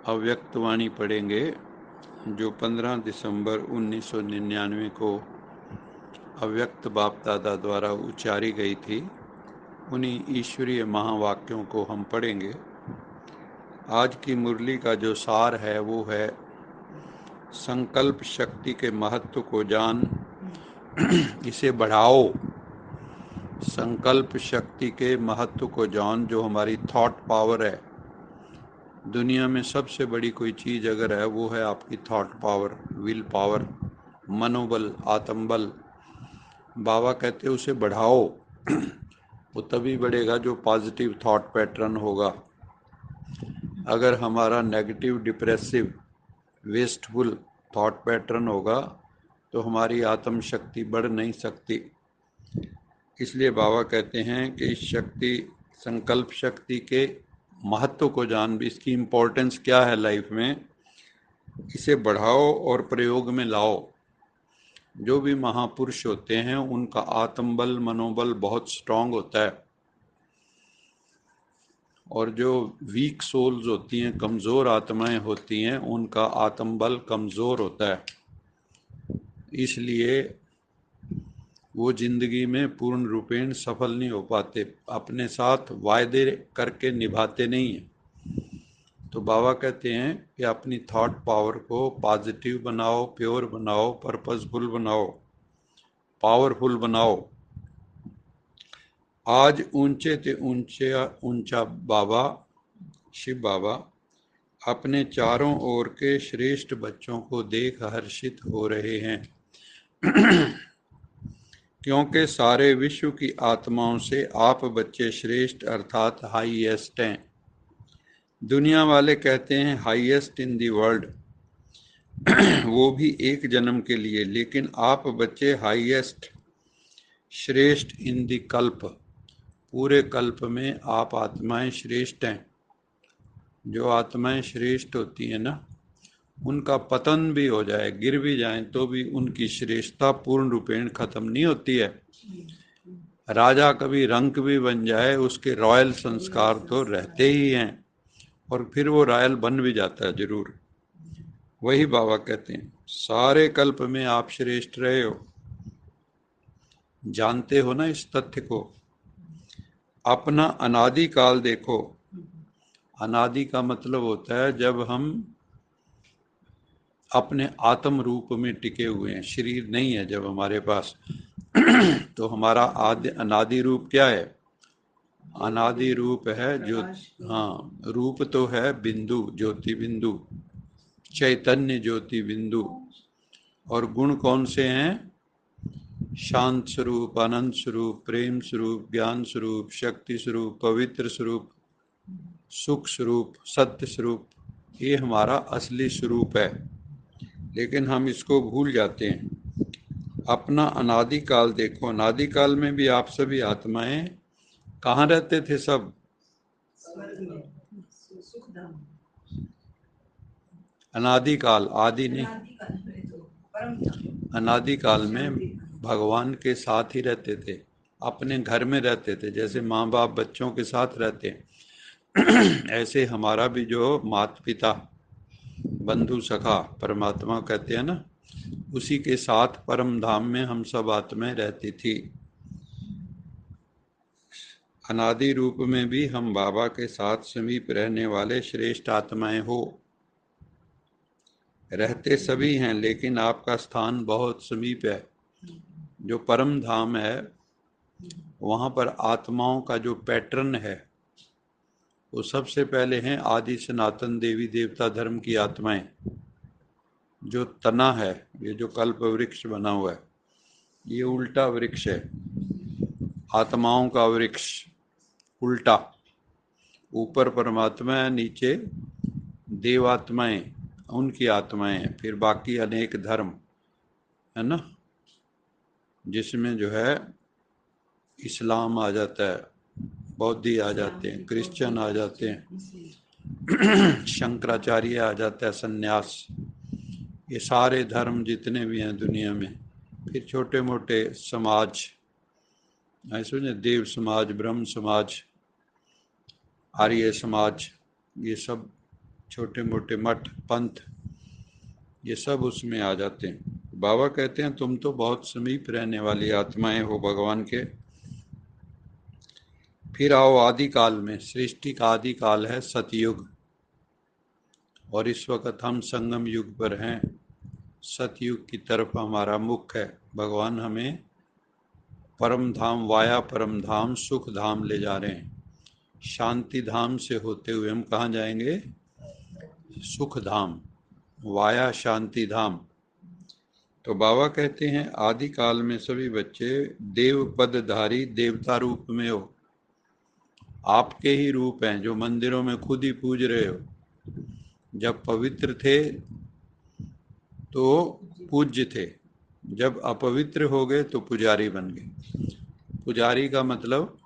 अव्यक्तवाणी पढ़ेंगे जो 15 दिसंबर 1999 को अव्यक्त बाप दादा द्वारा उच्चारी गई थी। उन्हीं ईश्वरीय महावाक्यों को हम पढ़ेंगे। आज की मुरली का जो सार है वो है संकल्प शक्ति के महत्व को जान इसे बढ़ाओ। संकल्प शक्ति के महत्व को जान, जो हमारी थॉट पावर है। दुनिया में सबसे बड़ी कोई चीज़ अगर है वो है आपकी थॉट पावर, विल पावर, मनोबल, आत्मबल। बाबा कहते हैं उसे बढ़ाओ। वो तभी बढ़ेगा जो पॉजिटिव थॉट पैटर्न होगा। अगर हमारा negative, depressive, wasteful thought pattern होगा तो हमारी आत्म शक्ति बढ़ नहीं सकती। इसलिए बाबा कहते हैं कि इस शक्ति, संकल्प शक्ति के महत्व को जान, भी इसकी इम्पोर्टेंस क्या है लाइफ में, इसे बढ़ाओ और प्रयोग में लाओ। जो भी महापुरुष होते हैं उनका आत्मबल, मनोबल बहुत स्ट्रांग होता है, और जो वीक सोल्स होती हैं, कमज़ोर आत्माएं होती हैं, उनका आत्मबल कमज़ोर होता है। इसलिए वो जिंदगी में पूर्ण रूपेण सफल नहीं हो पाते, अपने साथ वायदे करके निभाते नहीं हैं। तो बाबा कहते हैं कि अपनी थॉट पावर को पॉजिटिव बनाओ, प्योर बनाओ, पर्पसफुल बनाओ, पावरफुल बनाओ। आज ऊंचे ते ऊंचा बाबा, शिव बाबा अपने चारों ओर के श्रेष्ठ बच्चों को देख हर्षित हो रहे हैं, क्योंकि सारे विश्व की आत्माओं से आप बच्चे श्रेष्ठ अर्थात हाईएस्ट हैं। दुनिया वाले कहते हैं हाईएस्ट इन दी वर्ल्ड, वो भी एक जन्म के लिए, लेकिन आप बच्चे हाईएस्ट, श्रेष्ठ इन दी कल्प, पूरे कल्प में आप आत्माएं श्रेष्ठ हैं। जो आत्माएं श्रेष्ठ होती हैं ना, उनका पतन भी हो जाए, गिर भी जाएं, तो भी उनकी श्रेष्ठता पूर्ण रूपेण खत्म नहीं होती है। राजा कभी रंक भी बन जाए, उसके रॉयल संस्कार तो रहते ही हैं, और फिर वो रॉयल बन भी जाता है जरूर। वही बाबा कहते हैं सारे कल्प में आप श्रेष्ठ रहे हो। जानते हो ना इस तथ्य को। अपना अनादि काल देखो। अनादि का मतलब होता है जब हम अपने आत्म रूप में टिके हुए हैं, शरीर नहीं है जब हमारे पास। तो हमारा आदि अनादि रूप क्या है? अनादि रूप है जो, हाँ, रूप तो है बिंदु, ज्योति बिंदु, चैतन्य ज्योति बिंदु। और गुण कौन से हैं? शांत स्वरूप, आनंद स्वरूप, प्रेम स्वरूप, ज्ञान स्वरूप, शक्ति स्वरूप, पवित्र स्वरूप, सुख स्वरूप, सत्य स्वरूप। ये हमारा असली स्वरूप है, लेकिन हम इसको भूल जाते हैं। अपना अनादि काल देखो। अनादि काल में भी आप सभी आत्माएं कहाँ रहते थे? सब अनादि काल, आदि नहीं, अनादि काल में भगवान के साथ ही रहते थे, अपने घर में रहते थे। जैसे माँ बाप बच्चों के साथ रहते हैं, ऐसे हमारा भी जो माता पिता, बंधु सखा, परमात्मा कहते हैं ना, उसी के साथ परम धाम में हम सब आत्माएं रहती थी। अनादि रूप में भी हम बाबा के साथ समीप रहने वाले श्रेष्ठ आत्माएं हो। रहते सभी हैं, लेकिन आपका स्थान बहुत समीप है। जो परम धाम है वहाँ पर आत्माओं का जो पैटर्न है वो सबसे पहले हैं आदि सनातन देवी देवता धर्म की आत्माएं। जो तना है, ये जो कल्प वृक्ष बना हुआ है, ये उल्टा वृक्ष है, आत्माओं का वृक्ष उल्टा। ऊपर परमात्मा है, नीचे देवात्माएं, उनकी आत्माएं हैं, फिर बाकी अनेक धर्म है ना, जिसमें जो है इस्लाम आ जाता है, बौद्धी आ जाते हैं, क्रिश्चियन आ जाते हैं, शंकराचार्य आ जाता है, सन्यास। ये सारे धर्म जितने भी हैं दुनिया में, फिर छोटे मोटे समाज, ऐसे देव समाज, ब्रह्म समाज, आर्य समाज, ये सब छोटे मोटे मठ पंथ, ये सब उसमें आ जाते हैं। बाबा कहते हैं तुम तो बहुत समीप रहने वाली आत्माएं हो भगवान के। फिर आओ आदि काल में। सृष्टि का आदि काल है सतयुग, और इस वक्त हम संगम युग पर हैं। सतयुग की तरफ हमारा मुख है। भगवान हमें परम धाम, वाया परम धाम, सुख धाम ले जा रहे हैं। शांति धाम से होते हुए हम कहाँ जाएंगे? सुख धाम, वाया शांति धाम। तो बाबा कहते हैं आदि काल में सभी बच्चे देव पदधारी देवता रूप में हो। आपके ही रूप हैं जो मंदिरों में खुद ही पूज रहे हो। जब पवित्र थे तो पूज्य थे, जब अपवित्र हो गए तो पुजारी बन गए। पुजारी का मतलब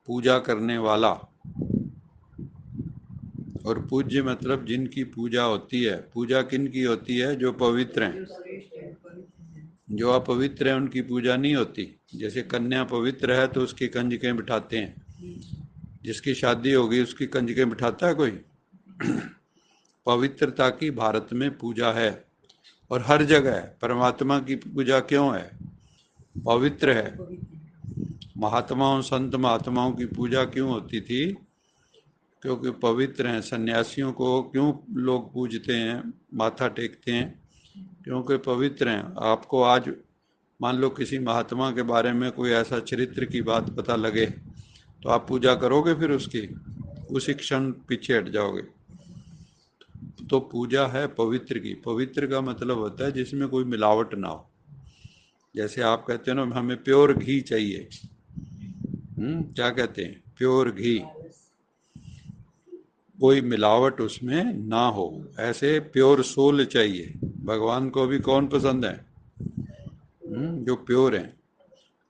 पूजा करने वाला, और पूज्य मतलब जिनकी पूजा होती है। पूजा किन की होती है? जो पवित्र हैं। जो अपवित्र है उनकी पूजा नहीं होती। जैसे कन्या पवित्र है तो उसकी कंजकें बिठाते हैं, जिसकी शादी होगी उसकी कंजकें बिठाता है कोई? पवित्रता की भारत में पूजा है, और हर जगह है। परमात्मा की पूजा क्यों है? पवित्र है। महात्माओं, संत महात्माओं की पूजा क्यों होती थी? क्योंकि पवित्र हैं। सन्यासियों को क्यों लोग पूजते हैं, माथा टेकते हैं? क्योंकि पवित्र हैं। आपको आज मान लो किसी महात्मा के बारे में कोई ऐसा चरित्र की बात पता लगे, तो आप पूजा करोगे फिर उसकी? उसी क्षण पीछे हट जाओगे। तो पूजा है पवित्र की। पवित्र का मतलब होता है जिसमें कोई मिलावट ना हो। जैसे आप कहते हो ना हमें प्योर घी चाहिए, क्या कहते हैं? प्योर घी, कोई मिलावट उसमें ना हो। ऐसे प्योर सोल चाहिए। भगवान को भी कौन पसंद है? जो प्योर है।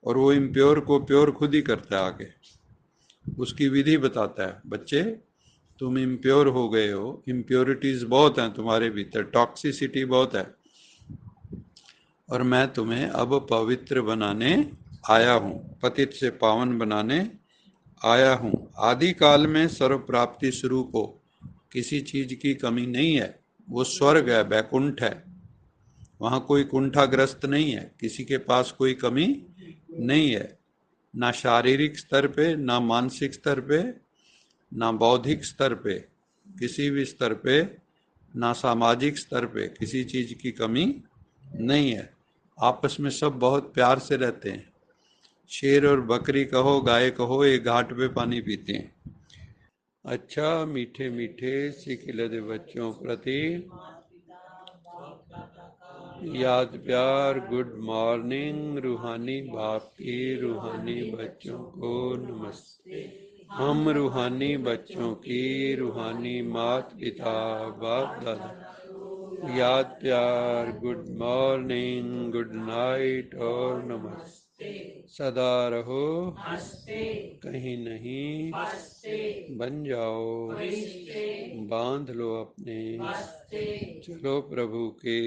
और वो इम्प्योर को प्योर खुद ही करता है आगे। उसकी विधि बताता है, बच्चे तुम इम्प्योर हो गए हो, इम्प्योरिटीज बहुत हैं तुम्हारे भीतर, टॉक्सिसिटी बहुत है, और मैं तुम्हें अब पवित्र बनाने आया हूँ, पतित से पावन बनाने आया हूँ। आदि काल में सर्व प्राप्ति स्वरूप हो, किसी चीज की कमी नहीं है। वो स्वर्ग है, बैकुंठ है। वहां कोई कुंठाग्रस्त नहीं है, किसी के पास कोई कमी नहीं है। ना शारीरिक स्तर पे, ना मानसिक स्तर पे, ना बौद्धिक स्तर पे, किसी भी स्तर पे, ना सामाजिक स्तर पे किसी चीज की कमी नहीं है। आपस में सब बहुत प्यार से रहते हैं। शेर और बकरी कहो, गाय कहो, एक घाट पे पानी पीते हैं। अच्छा मीठे मीठे सिखिलद बच्चों प्रति याद प्यार, गुड मॉर्निंग। रूहानी बाप की रूहानी बच्चों को नमस्ते। हम रूहानी बच्चों की रूहानी मात पिता बाप दादा याद प्यार, गुड मॉर्निंग, गुड नाइट और नमस्ते। सदा रहो कहीं नहीं बन जाओ, बांध लो अपने, चलो प्रभु के